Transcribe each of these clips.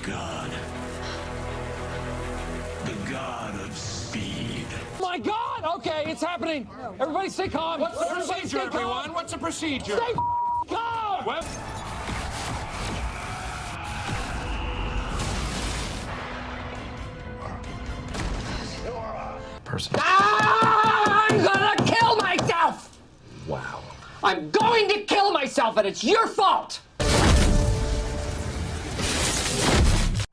god. The god of speed. My God! Okay, it's happening. Everybody stay calm. What's the procedure, everyone? What's the procedure? Stay calm. Well, person. I'm gonna kill myself. Wow. I'm going to kill myself, and it's your fault.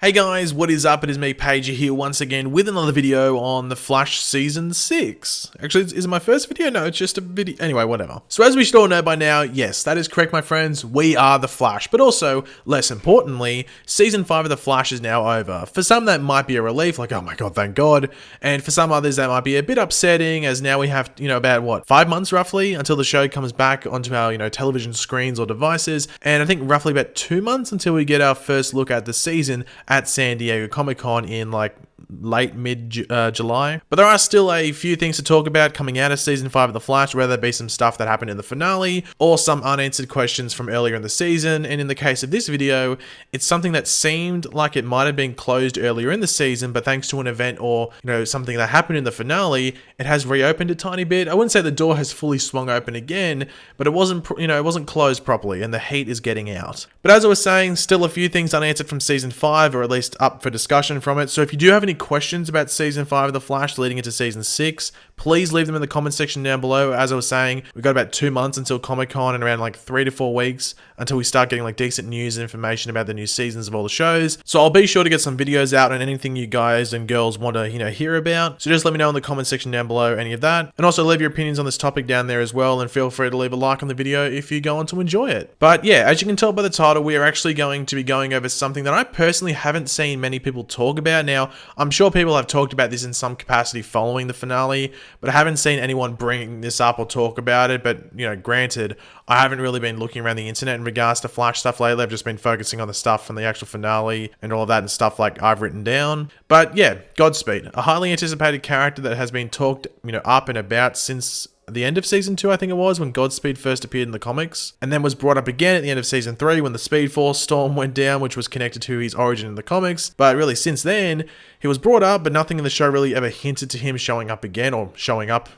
Hey guys, what is up? It is me, Pager, here once again with another video on The Flash Season 6. Actually, is it my first video? No, it's just a video. Anyway, whatever. So as we should all know by now, yes, that is correct, my friends. We are The Flash. But also, less importantly, Season 5 of The Flash is now over. For some, that might be a relief, like, oh my god, thank god. And for some others, that might be a bit upsetting, as now we have, about, what, 5 months roughly until the show comes back onto our, television screens or devices. And I think roughly about 2 months until we get our first look at the season at San Diego Comic-Con in like late mid-July. But there are still a few things to talk about coming out of Season 5 of The Flash, whether it be some stuff that happened in the finale or some unanswered questions from earlier in the season. And in the case of this video, it's something that seemed like it might have been closed earlier in the season, but thanks to an event or, something that happened in the finale, it has reopened a tiny bit. I wouldn't say the door has fully swung open again, but it wasn't, it wasn't closed properly and the heat is getting out. But as I was saying, still a few things unanswered from Season 5, or at least up for discussion from it. So if you do have any questions about Season 5 of The Flash leading into Season 6, please leave them in the comment section down below. As I was saying, we've got about 2 months until Comic-Con and around like 3 to 4 weeks until we start getting like decent news and information about the new seasons of all the shows. So I'll be sure to get some videos out on anything you guys and girls want to, hear about. So just let me know in the comment section down below any of that. And also leave your opinions on this topic down there as well, and feel free to leave a like on the video if you go on to enjoy it. But yeah, as you can tell by the title, we are actually going to be going over something that I personally haven't seen many people talk about. Now, I'm sure people have talked about this in some capacity following the finale, but I haven't seen anyone bring this up or talk about it. But, granted, I haven't really been looking around the internet in regards to Flash stuff lately. I've just been focusing on the stuff from the actual finale and all of that and stuff like I've written down. But yeah, Godspeed, a highly anticipated character that has been talked, up and about since the end of Season 2, I think it was, when Godspeed first appeared in the comics, and then was brought up again at the end of Season 3 when the Speed Force storm went down, which was connected to his origin in the comics. But really, since then, he was brought up, but nothing in the show really ever hinted to him showing up again, or showing up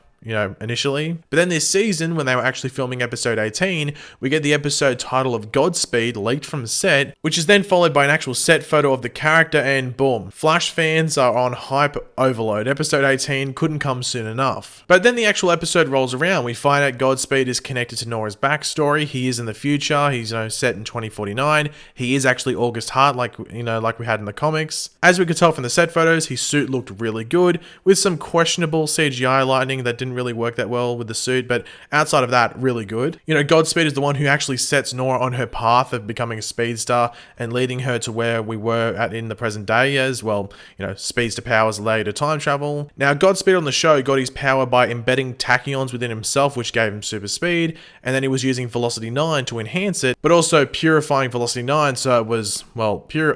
initially. But then this season, when they were actually filming episode 18, we get the episode title of Godspeed leaked from set, which is then followed by an actual set photo of the character, and boom, Flash fans are on hype overload. Episode 18 couldn't come soon enough. But then the actual episode rolls around. We find out Godspeed is connected to Nora's backstory. He is in the future. He's set in 2049. He is actually August Hart, like we had in the comics. As we could tell from the set photos, his suit looked really good, with some questionable CGI lighting that didn't really work that well with the suit, but outside of that, really good. Godspeed is the one who actually sets Nora on her path of becoming a speedster and leading her to where we were at in the present day, as well, speedster powers allow to time travel. Now, Godspeed on the show got his power by embedding tachyons within himself, which gave him super speed, and then he was using Velocity 9 to enhance it, but also purifying Velocity 9 so it was, well, pure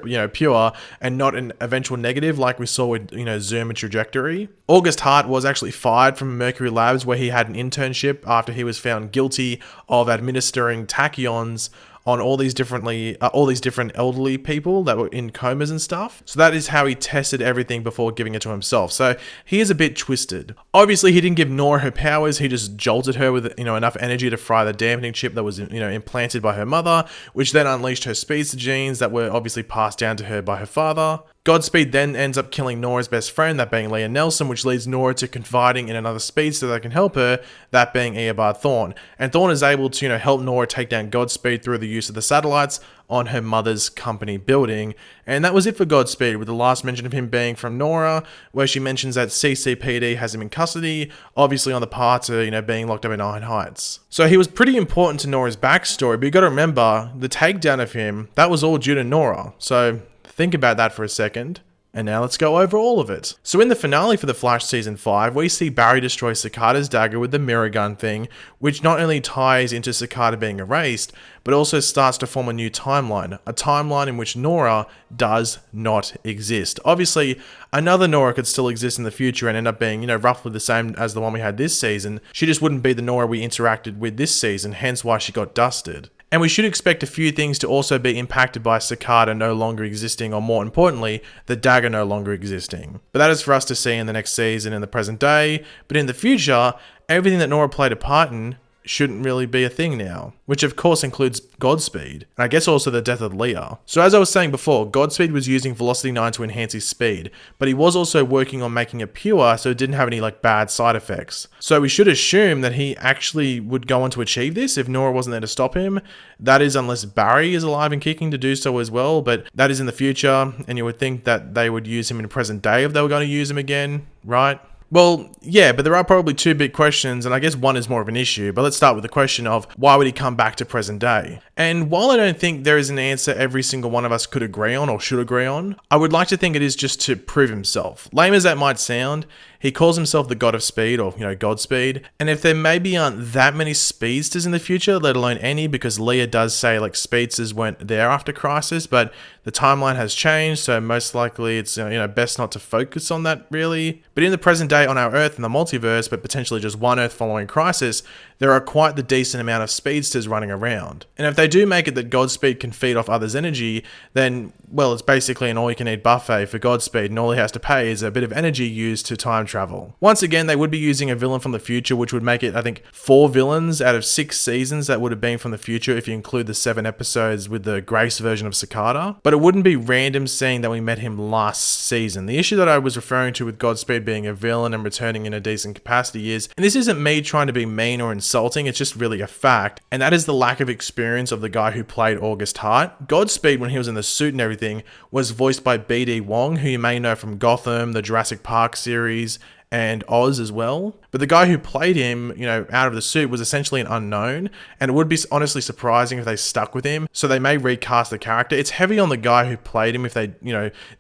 and not an eventual negative like we saw with, Zoom and Trajectory. August Hart was actually fired from Mercury Labs, where he had an internship after he was found guilty of administering tachyons on all these different elderly people that were in comas and stuff. So that is how he tested everything before giving it to himself. So he is a bit twisted. Obviously, he didn't give Nora her powers. He just jolted her with enough energy to fry the dampening chip that was implanted by her mother, which then unleashed her speedster genes that were obviously passed down to her by her father. Godspeed then ends up killing Nora's best friend, that being Leah Nelson, which leads Nora to confiding in another speedster that can help her, that being Eobard Thawne. And Thawne is able to, help Nora take down Godspeed through the use of the satellites on her mother's company building. And that was it for Godspeed, with the last mention of him being from Nora, where she mentions that CCPD has him in custody, obviously on the path to, being locked up in Iron Heights. So he was pretty important to Nora's backstory, but you gotta remember, the takedown of him, that was all due to Nora. So think about that for a second. And now let's go over all of it. So in the finale for The Flash Season 5, we see Barry destroy Cicada's dagger with the mirror gun thing, which not only ties into Cicada being erased, but also starts to form a new timeline. A timeline in which Nora does not exist. Obviously, another Nora could still exist in the future and end up being, roughly the same as the one we had this season. She just wouldn't be the Nora we interacted with this season, hence why she got dusted. And we should expect a few things to also be impacted by Cicada no longer existing, or more importantly, the dagger no longer existing. But that is for us to see in the next season in the present day. But in the future, everything that Nora played a part in shouldn't really be a thing now, which of course includes Godspeed, and I guess also the death of Leah. So as I was saying before, Godspeed was using Velocity 9 to enhance his speed, but he was also working on making it pure so it didn't have any bad side effects. So we should assume that he actually would go on to achieve this if Nora wasn't there to stop him. That is unless Barry is alive and kicking to do so as well, but that is in the future, and you would think that they would use him in present day if they were going to use him again, right? Well, yeah, but there are probably two big questions, and I guess one is more of an issue, but let's start with the question of why would he come back to present day? And while I don't think there is an answer every single one of us could agree on or should agree on, I would like to think it is just to prove himself. Lame as that might sound, he calls himself the God of Speed, or, Godspeed, and if there maybe aren't that many speedsters in the future, let alone any, because Leah does say, speedsters weren't there after Crisis, but the timeline has changed, so most likely it's, best not to focus on that, really. But in the present day on our Earth in the multiverse, but potentially just one Earth following Crisis, there are quite the decent amount of speedsters running around. And if they do make it that Godspeed can feed off others' energy, then, well, it's basically an all-you-can-eat buffet for Godspeed, and all he has to pay is a bit of energy used to time travel. Once again, they would be using a villain from the future, which would make it, I think, 4 villains out of 6 seasons that would have been from the future if you include the 7 episodes with the Grace version of Cicada. But it wouldn't be random seeing that we met him last season. The issue that I was referring to with Godspeed being a villain and returning in a decent capacity is, and this isn't me trying to be mean or insulting, it's just really a fact, and that is the lack of experience of the guy who played August Hart. Godspeed, when he was in the suit and everything, was voiced by BD Wong, who you may know from Gotham, the Jurassic Park series, and Oz as well. But the guy who played him, out of the suit was essentially an unknown, and it would be honestly surprising if they stuck with him, so they may recast the character. It's heavy on the guy who played him if they,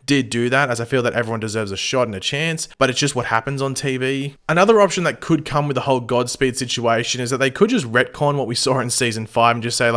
did do that, as I feel that everyone deserves a shot and a chance, but it's just what happens on TV. Another option that could come with the whole Godspeed situation is that they could just retcon what we saw in Season 5 and just say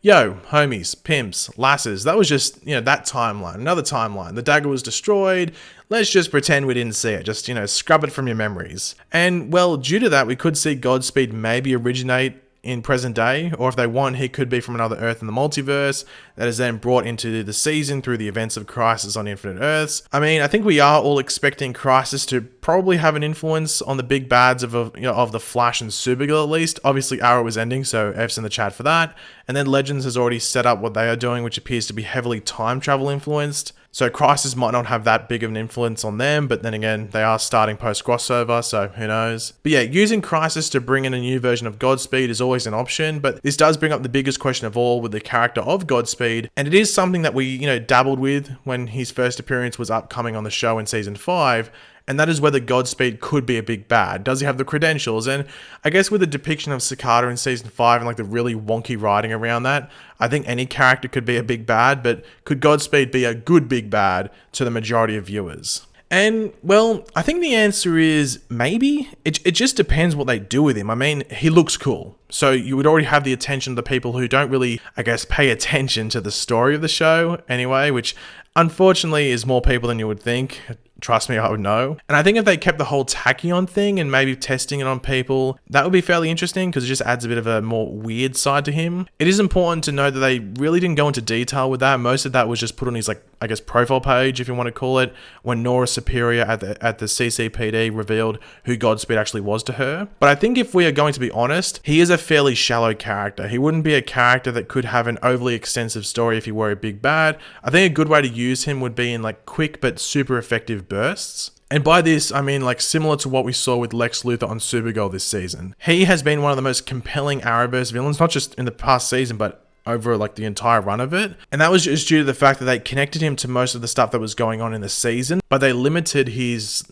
yo, homies, pimps, lasses, that was just, that timeline, another timeline. The dagger was destroyed, let's just pretend we didn't see it. Just, scrub it from your memories. And, well, due to that, we could see Godspeed maybe originate in present day, or if they want, he could be from another Earth in the multiverse that is then brought into the season through the events of Crisis on Infinite Earths. I mean, I think we are all expecting Crisis to probably have an influence on the big bads of the Flash and Supergirl at least. Obviously, Arrow is ending, so F's in the chat for that. And then Legends has already set up what they are doing, which appears to be heavily time travel influenced. So Crisis might not have that big of an influence on them, but then again, they are starting post-crossover, so who knows. But yeah, using Crisis to bring in a new version of Godspeed is always an option, but this does bring up the biggest question of all with the character of Godspeed, and it is something that we, dabbled with when his first appearance was upcoming on the show in Season 5, and that is whether Godspeed could be a big bad. Does he have the credentials? And I guess with the depiction of Cicada in Season 5 and the really wonky writing around that, I think any character could be a big bad, but could Godspeed be a good big bad to the majority of viewers? And, well, I think the answer is maybe. It just depends what they do with him. I mean, he looks cool. So you would already have the attention of the people who don't really, I guess, pay attention to the story of the show anyway, which unfortunately is more people than you would think. Trust me, I would know. And I think if they kept the whole tachyon thing and maybe testing it on people, that would be fairly interesting because it just adds a bit of a more weird side to him. It is important to know that they really didn't go into detail with that. Most of that was just put on his, I guess, profile page, if you want to call it, when Nora Superior at the CCPD revealed who Godspeed actually was to her. But I think if we are going to be honest, he is a fairly shallow character. He wouldn't be a character that could have an overly extensive story if he were a big bad. I think a good way to use him would be in quick but super effective bursts. And by this, I mean similar to what we saw with Lex Luthor on Supergirl this season. He has been one of the most compelling Arrowverse villains, not just in the past season, but over the entire run of it. And that was just due to the fact that they connected him to most of the stuff that was going on in the season, but they limited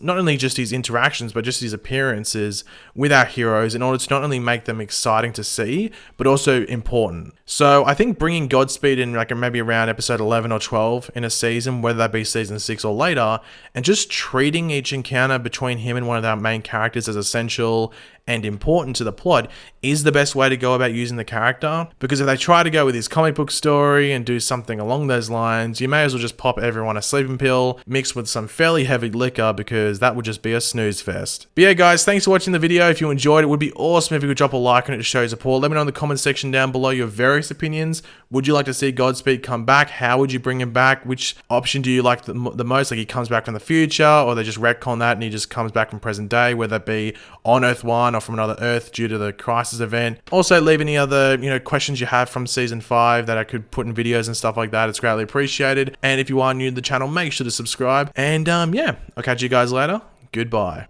not only just his interactions, but just his appearances with our heroes in order to not only make them exciting to see, but also important. So I think bringing Godspeed in maybe around episode 11 or 12 in a season, whether that be season 6 or later, and just treating each encounter between him and one of our main characters as essential and important to the plot is the best way to go about using the character. Because if they try to go with his comic book story and do something along those lines, you may as well just pop everyone a sleeping pill mixed with some fairly heavy liquor, because that would just be a snooze fest. But yeah, guys, thanks for watching the video. If you enjoyed it, would be awesome if you could drop a like on it to show your support. Let me know in the comment section down below your various opinions. Would you like to see Godspeed come back? How would you bring him back? Which option do you like the most? Like, he comes back from the future, or they just retcon that and he just comes back from present day, whether that be on Earth 1 or from another Earth due to the Crisis event. Also, leave any other, questions you have from Season 5 that I could put in videos and stuff like that. It's greatly appreciated. And if you are new to the channel, make sure to subscribe. And yeah, I'll catch you guys later. Goodbye.